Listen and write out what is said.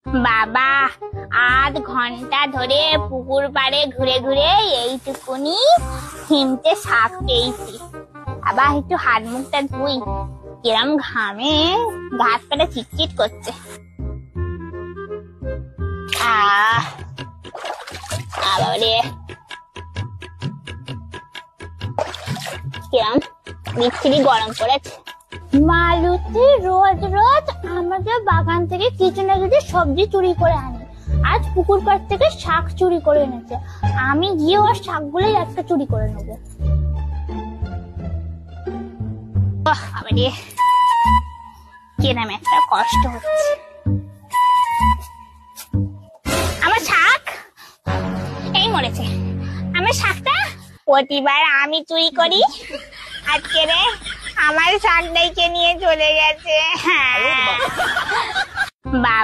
বাবা, আধ ঘন্টা ধরে পুকুর পাড়ে ঘুরে ঘুরে এইটুকুনি হিমচে শাক পেয়েছি। আবার একটু হাত মুখটা ধুই, কিরম ঘামে ঘাট পেটে চিটচিট করছে। বাবারে, কিরম বিচ্ছিরি গরম পড়েছে। মালতী রোজ রোজ আমাদের বাগান থেকে কিছু না কিছু সবজি চুরি করে আনে। আজ পুকুর পাড় থেকে শাক চুরি করে এনেছে। আমি গিয়ে ওর শাকগুলোই একটা চুরি করে নেবো। কিরম একটা কষ্ট হচ্ছে। আমার শাক এই মরেছে। আমার শাকটা প্রতিবার আমি চুরি করি, আজকে রে আমার শাকটাইকে নিয়ে চলে গেছে। বাবা